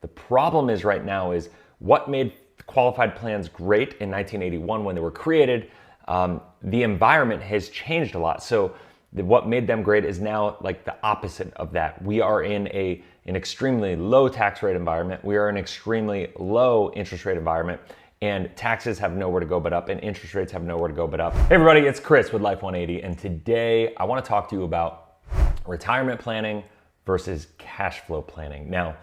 The problem is right now is what made qualified plans great in 1981 when they were created. The environment has changed a lot. So what made them great is now like the opposite of that. We are in an extremely low tax rate environment. We are in an extremely low interest rate environment, and taxes have nowhere to go but up and interest rates have nowhere to go but up. Hey everybody, it's Chris with Life 180, and today I want to talk to you about retirement planning versus cash flow planning. Now,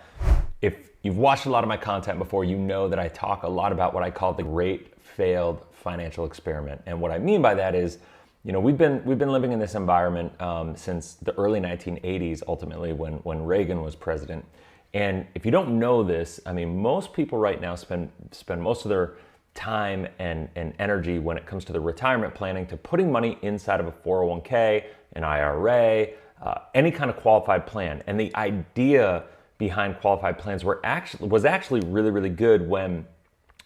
if you've watched a lot of my content before, you know that I talk a lot about what I call the great failed financial experiment. And what I mean by that is, we've been living in this environment since the early 1980s, ultimately when Reagan was president. And if you don't know this, I mean, most people right now spend most of their time and energy when it comes to the retirement planning to putting money inside of a 401k, an IRA, any kind of qualified plan. And the idea behind qualified plans was actually really, really good when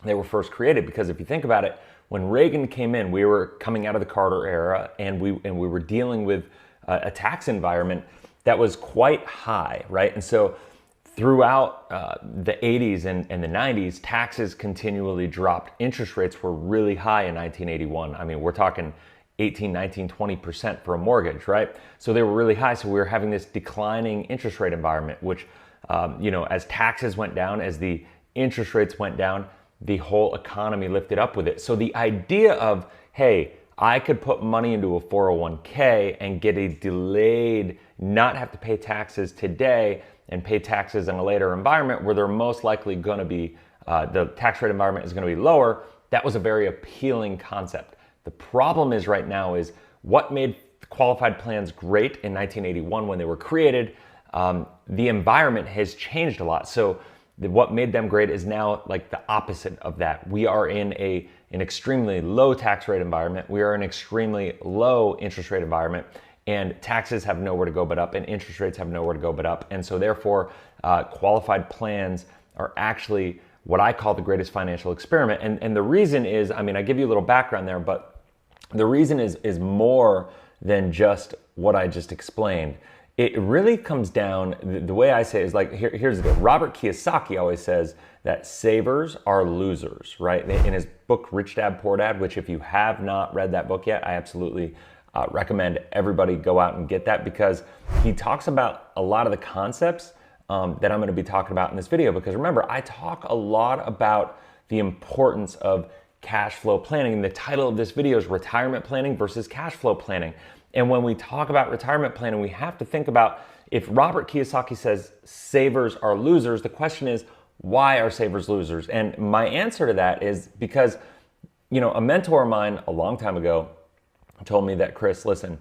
they were first created. Because if you think about it, when Reagan came in, we were coming out of the Carter era, and we were dealing with a tax environment that was quite high, right? And so throughout the 80s and the 90s, taxes continually dropped. Interest rates were really high in 1981. I mean, we're talking 18, 19, 20% for a mortgage, right? So they were really high. So we were having this declining interest rate environment, which, as taxes went down, as the interest rates went down, the whole economy lifted up with it. So the idea of, hey, I could put money into a 401k and get a delayed, not have to pay taxes today and pay taxes in a later environment where they're most likely going to be, the tax rate environment is going to be lower. That was a very appealing concept. The problem is right now is what made qualified plans great in 1981 when they were created. The environment has changed a lot. So what made them great is now like the opposite of that. We are in an extremely low tax rate environment. We are in an extremely low interest rate environment, and taxes have nowhere to go but up and interest rates have nowhere to go but up. And so therefore, qualified plans are actually what I call the greatest financial experiment. And the reason is, I mean, I give you a little background there, but the reason is more than just what I just explained. It really comes down, the way I say it is like, here's the deal. Robert Kiyosaki always says that savers are losers, right? In his book, Rich Dad, Poor Dad, which if you have not read that book yet, I absolutely recommend everybody go out and get that, because he talks about a lot of the concepts that I'm gonna be talking about in this video. Because remember, I talk a lot about the importance of cash flow planning. And the title of this video is Retirement Planning versus Cash Flow Planning. And when we talk about retirement planning, we have to think about, if Robert Kiyosaki says savers are losers, the question is, why are savers losers? And my answer to that is because, a mentor of mine a long time ago told me that, Chris, listen,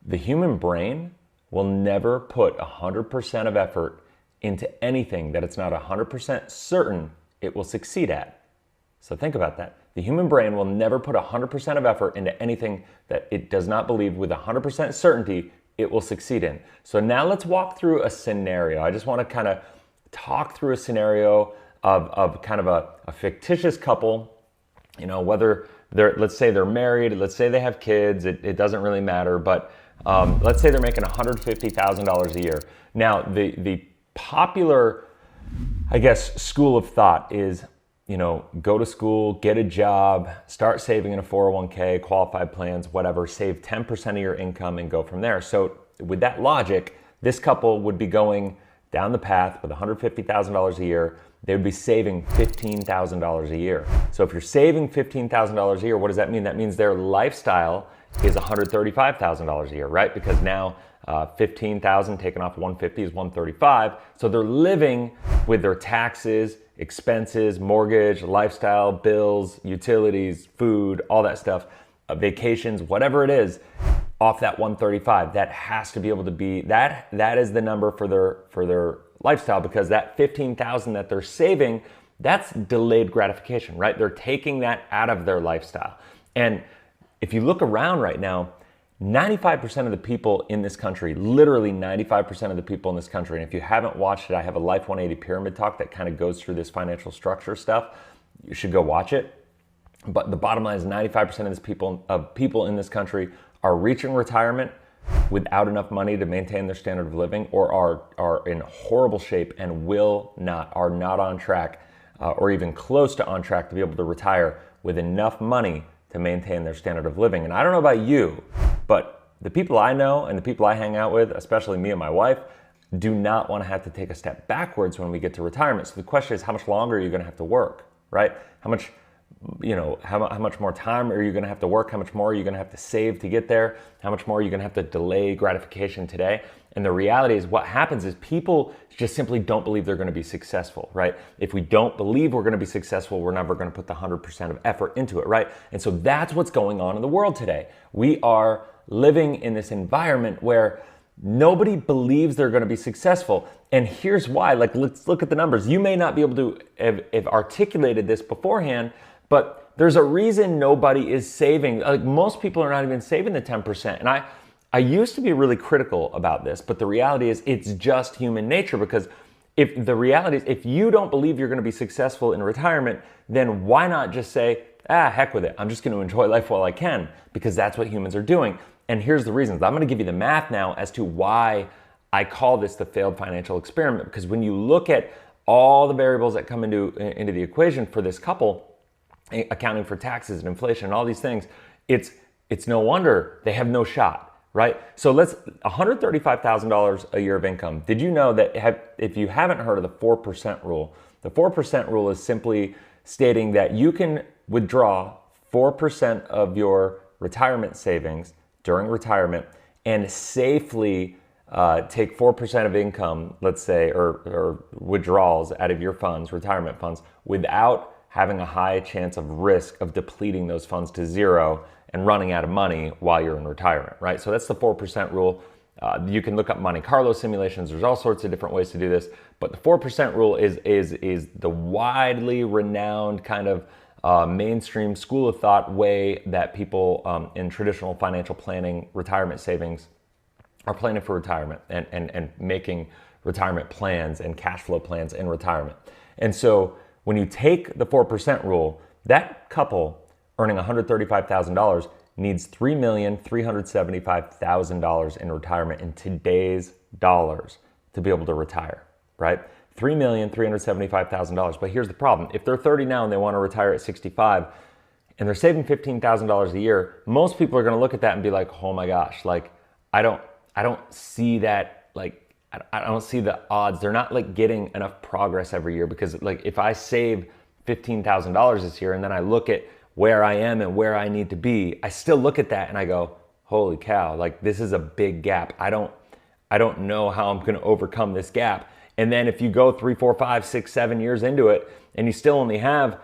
the human brain will never put 100% of effort into anything that it's not 100% certain it will succeed at. So think about that. The human brain will never put 100% of effort into anything that it does not believe with 100% certainty it will succeed in. So now let's walk through a scenario. I just want to kind of talk through a scenario of kind of a fictitious couple, whether let's say they're married, let's say they have kids, it doesn't really matter, but let's say they're making $150,000 a year. Now, the popular, I guess, school of thought is, go to school, get a job, start saving in a 401k, qualified plans, whatever, save 10% of your income and go from there. So with that logic, this couple would be going down the path with $150,000 a year. They would be saving $15,000 a year. So if you're saving $15,000 a year, what does that mean? That means their lifestyle is $135,000 a year, right? Because now 15,000 taken off 150 is 135. So they're living with their taxes, expenses, mortgage, lifestyle, bills, utilities, food, all that stuff, vacations, whatever it is, off that 135. That has to be able to be, that is the number for their lifestyle, because that 15,000 that they're saving, that's delayed gratification, right? They're taking that out of their lifestyle. And if you look around right now, 95% of the people in this country, literally 95% of the people in this country, and if you haven't watched it, I have a Life 180 pyramid talk that kind of goes through this financial structure stuff. You should go watch it. But the bottom line is 95% of people in this country are reaching retirement without enough money to maintain their standard of living, or are in horrible shape and are not on track or even close to on track to be able to retire with enough money to maintain their standard of living. And I don't know about you, but the people I know and the people I hang out with, especially me and my wife, do not want to have to take a step backwards when we get to retirement. So the question is, how much longer are you going to have to work, right? How much more time are you going to have to work? How much more are you going to have to save to get there? How much more are you going to have to delay gratification today? And the reality is, what happens is people just simply don't believe they're going to be successful, right? If we don't believe we're going to be successful, we're never going to put the 100% of effort into it, right? And so that's what's going on in the world today. We are living in this environment where nobody believes they're going to be successful. And here's why. Like, let's look at the numbers. You may not be able to have articulated this beforehand, but there's a reason nobody is saving. Like, most people are not even saving the 10%. And I used to be really critical about this, but the reality is it's just human nature, because if you don't believe you're going to be successful in retirement, then why not just say, heck with it. I'm just going to enjoy life while I can, because that's what humans are doing. And here's the reasons. I'm going to give you the math now as to why I call this the failed financial experiment. Because when you look at all the variables that come into the equation for this couple, accounting for taxes and inflation and all these things, it's no wonder they have no shot, right? So $135,000 a year of income. Did you know that if you haven't heard of the 4% rule, the 4% rule is simply stating that you can withdraw 4% of your retirement savings during retirement and safely take 4% of income, let's say, or withdrawals out of your funds, retirement funds, without having a high chance of risk of depleting those funds to zero and running out of money while you're in retirement, right? So that's the 4% rule. You can look up Monte Carlo simulations. There's all sorts of different ways to do this, but the 4% rule is the widely renowned kind of mainstream school of thought way that people in traditional financial planning, retirement savings, are planning for retirement and making retirement plans and cash flow plans in retirement. And so when you take the 4% rule, that couple earning $135,000 needs $3,375,000 in retirement in today's dollars to be able to retire, right? $3,375,000. But here's the problem. If they're 30 now and they want to retire at 65 and they're saving $15,000 a year, most people are going to look at that and be like, oh my gosh, like I don't see that, like I don't see the odds. They're not like getting enough progress every year, because like if I save $15,000 this year and then I look at where I am and where I need to be, I still look at that and I go, holy cow, like this is a big gap. I don't know how I'm going to overcome this gap. And then if you go 3, 4, 5, 6, 7 years into it and you still only have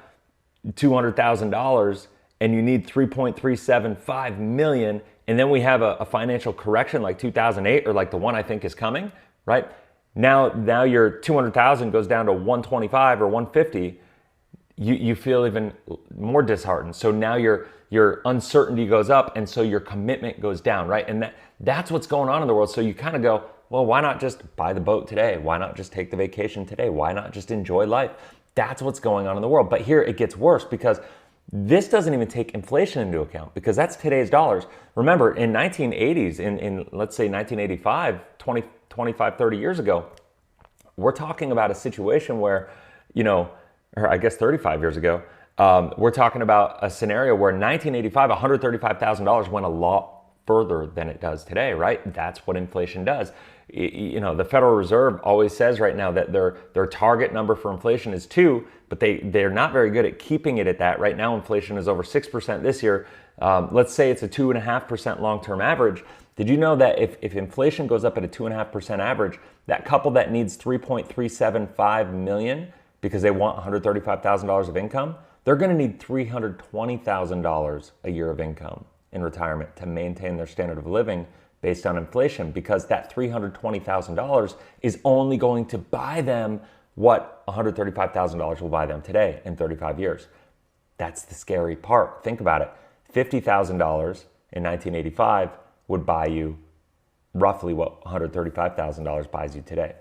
$200,000 and you need 3.375 million, and then we have a financial correction like 2008 or like the one I think is coming, right? Now your 200,000 goes down to 125 or 150. You feel even more disheartened. So now your uncertainty goes up, and so your commitment goes down, right? And that's what's going on in the world. So you kind of go, well, why not just buy the boat today? Why not just take the vacation today? Why not just enjoy life? That's what's going on in the world. But here it gets worse, because this doesn't even take inflation into account, because that's today's dollars. Remember, in 1980s, in let's say 1985, 25, 30 years ago, we're talking about a situation where, or I guess 35 years ago, we're talking about a scenario where in 1985, $135,000 went a lot further than it does today, right? That's what inflation does. The Federal Reserve always says right now that their target number for inflation is 2, but they're not very good at keeping it at that. Right now, inflation is over 6% this year. Let's say it's a 2.5% long-term average. Did you know that if inflation goes up at a 2.5% average, that couple that needs 3.375 million because they want $135,000 of income, they're going to need $320,000 a year of income in retirement to maintain their standard of living based on inflation, because that $320,000 is only going to buy them what $135,000 will buy them today in 35 years. That's the scary part. Think about it. $50,000 in 1985 would buy you roughly what $135,000 buys you today.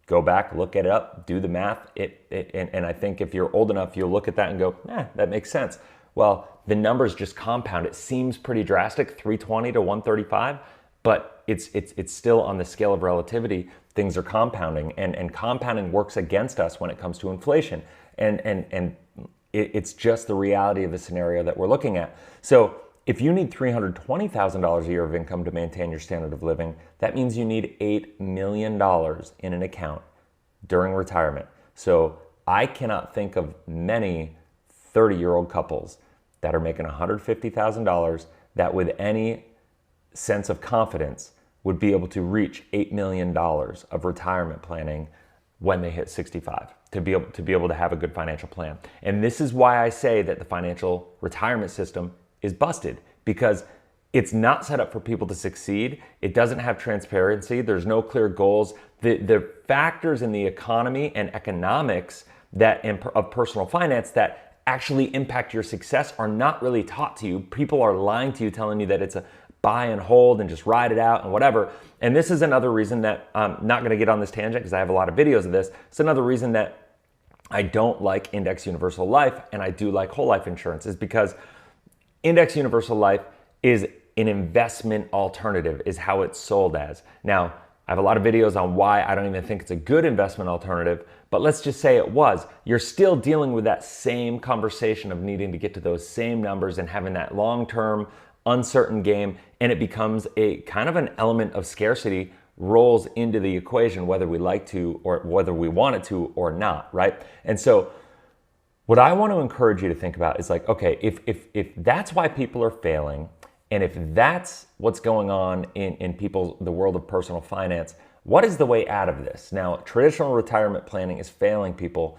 Go back, look it up, do the math. And I think if you're old enough, you'll look at that and go, that makes sense. Well, the numbers just compound. It seems pretty drastic, 320 to 135. but it's still on the scale of relativity. Things are compounding, and compounding works against us when it comes to inflation. And it's just the reality of the scenario that we're looking at. So if you need $320,000 a year of income to maintain your standard of living, that means you need $8 million in an account during retirement. So I cannot think of many 30-year-old couples that are making $150,000 that with any sense of confidence would be able to reach $8 million of retirement planning when they hit 65 to be able to have a good financial plan. And this is why I say that the financial retirement system is busted, because it's not set up for people to succeed. It doesn't have transparency. There's no clear goals. The factors in the economy and economics of personal finance that actually impact your success are not really taught to you. People are lying to you, telling you that it's a buy and hold and just ride it out and whatever. And this is another reason that I'm not going to get on this tangent because I have a lot of videos of this. It's another reason that I don't like Index Universal Life and I do like whole life insurance, is because Index Universal Life is an investment alternative, is how it's sold as. Now, I have a lot of videos on why I don't even think it's a good investment alternative, but let's just say it was. You're still dealing with that same conversation of needing to get to those same numbers and having that long-term uncertain game, and it becomes a kind of an element of scarcity rolls into the equation, whether we like to or whether we want it to or not, right? And so what I want to encourage you to think about is like, okay, if that's why people are failing, and if that's what's going on in the world of personal finance, what is the way out of this? Now, traditional retirement planning is failing people.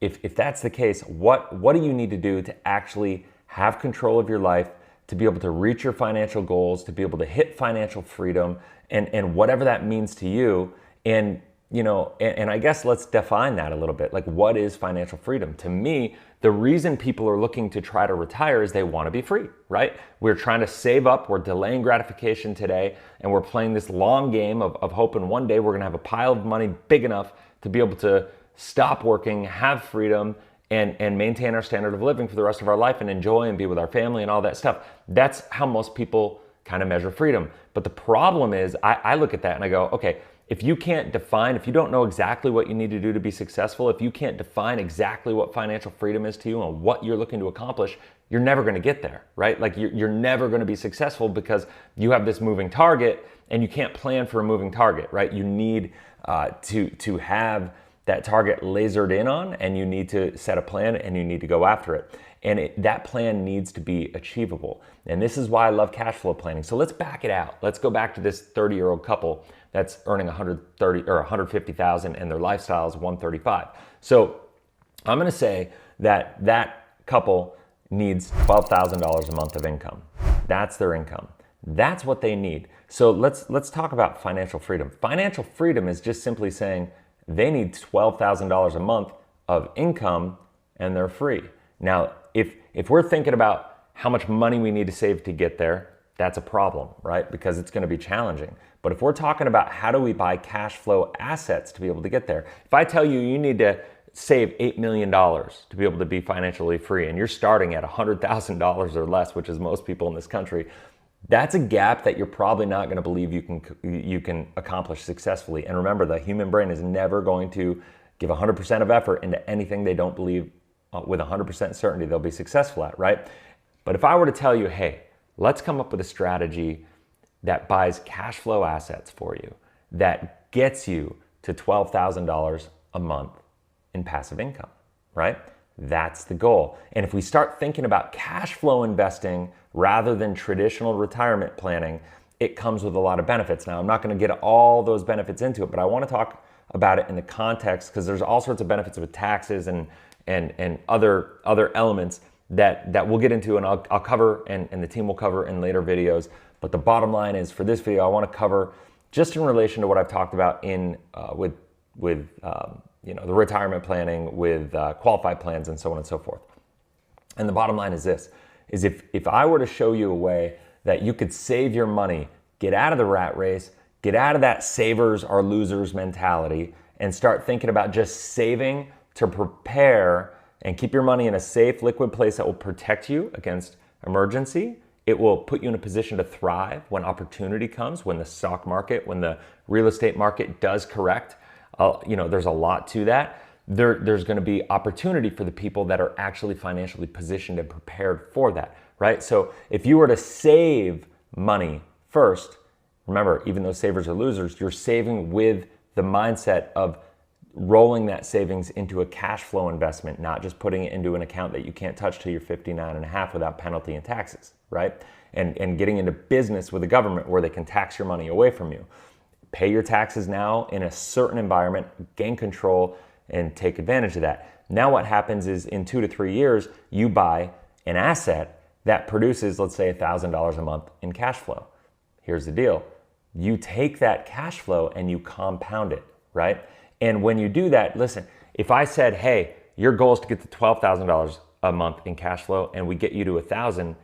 If that's the case, what do you need to do to actually have control of your life, to be able to reach your financial goals, to be able to hit financial freedom, and whatever that means to you? And I guess let's define that a little bit. Like, what is financial freedom? To me, the reason people are looking to try to retire is they want to be free, right? We're trying to save up, we're delaying gratification today, and we're playing this long game of hoping one day we're going to have a pile of money big enough to be able to stop working, have freedom, and maintain our standard of living for the rest of our life and enjoy and be with our family and all that stuff. That's how most people kind of measure freedom. But the problem is, I look at that and I go, okay, if you can't define, if you don't know exactly what you need to do to be successful, if you can't define exactly what financial freedom is to you and what you're looking to accomplish, you're never going to get there, right? Like you're never going to be successful because you have this moving target and you can't plan for a moving target, right? You need to have that target lasered in on, and you need to set a plan and you need to go after it. And that plan needs to be achievable. And this is why I love cash flow planning. So let's back it out. Let's go back to this 30-year-old couple that's earning $130,000 or $150,000 and their lifestyle is $135,000. So I'm going to say that couple needs $12,000 a month of income. That's their income. That's what they need. So let's talk about financial freedom. Financial freedom is just simply saying they need $12,000 a month of income and they're free. Now, if we're thinking about how much money we need to save to get there, that's a problem, right? Because it's going to be challenging. But if we're talking about how do we buy cash flow assets to be able to get there, if I tell you need to save $8 million to be able to be financially free, and you're starting at $100,000 or less, which is most people in this country, that's a gap that you're probably not going to believe you can accomplish successfully. And remember, the human brain is never going to give 100% of effort into anything they don't believe with 100% certainty they'll be successful at, right? But if I were to tell you, hey, let's come up with a strategy that buys cash flow assets for you, that gets you to $12,000 a month in passive income, right? That's the goal. And if we start thinking about cash flow investing rather than traditional retirement planning, it comes with a lot of benefits. Now, I'm not going to get all those benefits into it, but I want to talk about it in the context because there's all sorts of benefits with taxes and other elements that we'll get into and I'll cover and the team will cover in later videos. But the bottom line is, for this video, I want to cover just in relation to what I've talked about with the retirement planning, with qualified plans and so on and so forth. And the bottom line is this, is if I were to show you a way that you could save your money, get out of the rat race, get out of that savers are losers mentality, and start thinking about just saving to prepare and keep your money in a safe, liquid place that will protect you against emergency, It will put you in a position to thrive when opportunity comes, when the stock market, when the real estate market does correct. There's a lot to that. There's going to be opportunity for the people that are actually financially positioned and prepared for that, right? So if you were to save money first, remember, even though savers are losers, you're saving with the mindset of rolling that savings into a cash flow investment, not just putting it into an account that you can't touch till you're 59 and a half without penalty and taxes, right? And getting into business with the government where they can tax your money away from you. Pay your taxes now in a certain environment, gain control, and take advantage of that. Now what happens is in 2 to 3 years, you buy an asset that produces, let's say, $1,000 a month in cash flow. Here's the deal. You take that cash flow and you compound it, right? And when you do that, listen, if I said, hey, your goal is to get to $12,000 a month in cash flow and we get you to 1,000,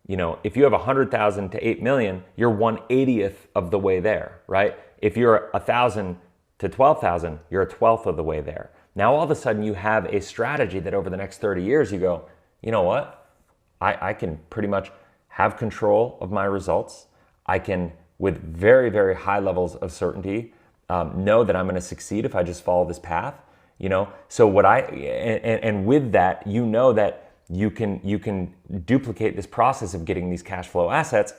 if you have 100,000 to 8 million, you're 1/80th of the way there, right? If you're 1,000 to 12,000, you're a 12th of the way there. Now, all of a sudden you have a strategy that over the next 30 years, you go, you know what? I can pretty much have control of my results. I can, with very, very high levels of certainty, know that I'm going to succeed if I just follow this path. So and with that, that you can duplicate this process of getting these cash flow assets.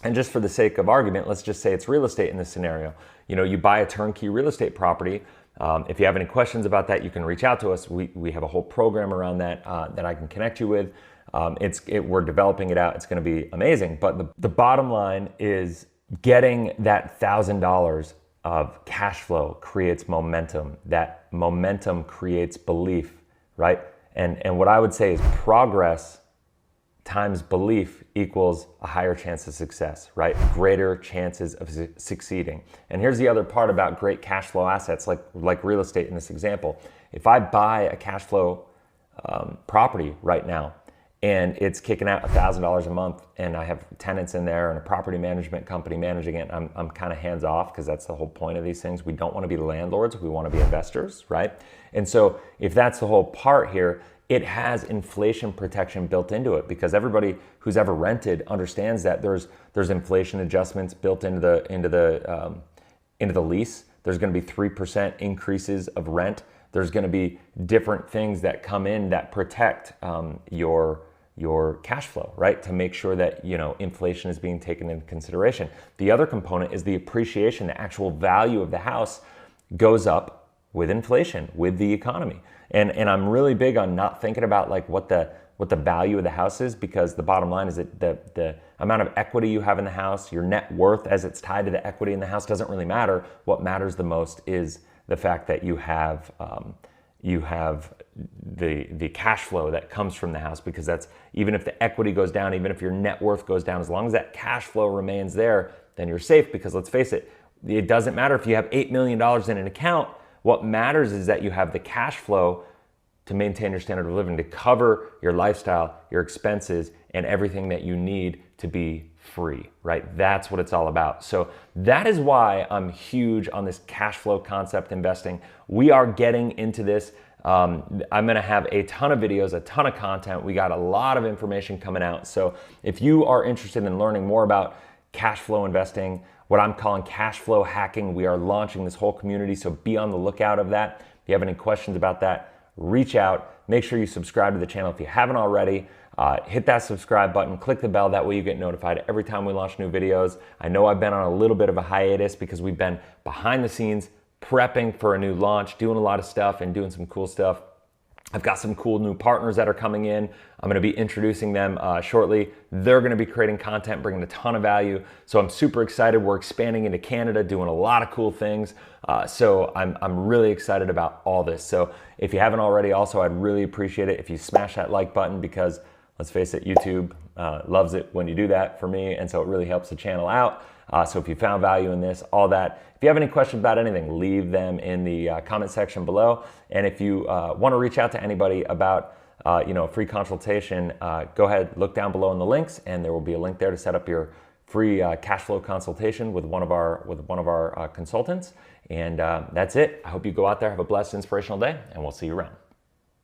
And just for the sake of argument, let's just say it's real estate in this scenario. You buy a turnkey real estate property. If you have any questions about that, you can reach out to us. We have a whole program around that that I can connect you with. We're developing it out. It's going to be amazing. But the bottom line is getting that $1,000 of cash flow creates momentum. That momentum creates belief, right? And what I would say is progress times belief equals a higher chance of success, right? Greater chances of succeeding. And here's the other part about great cash flow assets, like real estate in this example. If I buy a cash flow property right now and it's kicking out $1,000 a month and I have tenants in there and a property management company managing it, I'm kind of hands off because that's the whole point of these things. We don't want to be landlords, we want to be investors, right? And so if that's the whole part here, it has inflation protection built into it because everybody who's ever rented understands that there's inflation adjustments built into the lease. There's going to be 3% increases of rent. There's going to be different things that come in that protect your cash flow, right? To make sure that inflation is being taken into consideration. The other component is the appreciation. The actual value of the house goes up with inflation, with the economy. And I'm really big on not thinking about what the value of the house is, because the bottom line is that the amount of equity you have in the house, your net worth as it's tied to the equity in the house doesn't really matter. What matters the most is the fact that you have the cash flow that comes from the house, because that's, even if the equity goes down, even if your net worth goes down, as long as that cash flow remains there, then you're safe. Because let's face it, it doesn't matter if you have $8 million in an account. What matters is that you have the cash flow to maintain your standard of living, to cover your lifestyle, your expenses, and everything that you need to be free, right? That's what it's all about. So that is why I'm huge on this cash flow concept investing. We are getting into this. I'm going to have a ton of videos, a ton of content. We got a lot of information coming out. So if you are interested in learning more about cash flow investing, what I'm calling cash flow hacking, we are launching this whole community. So be on the lookout of that. If you have any questions about that, reach out. Make sure you subscribe to the channel if you haven't already. Hit that subscribe button, click the bell, that way you get notified every time we launch new videos. I know I've been on a little bit of a hiatus because we've been behind the scenes prepping for a new launch, doing a lot of stuff and doing some cool stuff. I've got some cool new partners that are coming in. I'm going to be introducing them shortly. They're going to be creating content, bringing a ton of value. So I'm super excited. We're expanding into Canada, doing a lot of cool things. So I'm really excited about all this. So if you haven't already, also, I'd really appreciate it if you smash that like button, because let's face it, YouTube loves it when you do that for me. And so it really helps the channel out. So if you found value in this, all that, if you have any questions about anything, leave them in the comment section below. And if you want to reach out to anybody about a free consultation, go ahead, look down below in the links, and there will be a link there to set up your free cash flow consultation with one of our consultants. And that's it. I hope you go out there, have a blessed, inspirational day, and we'll see you around.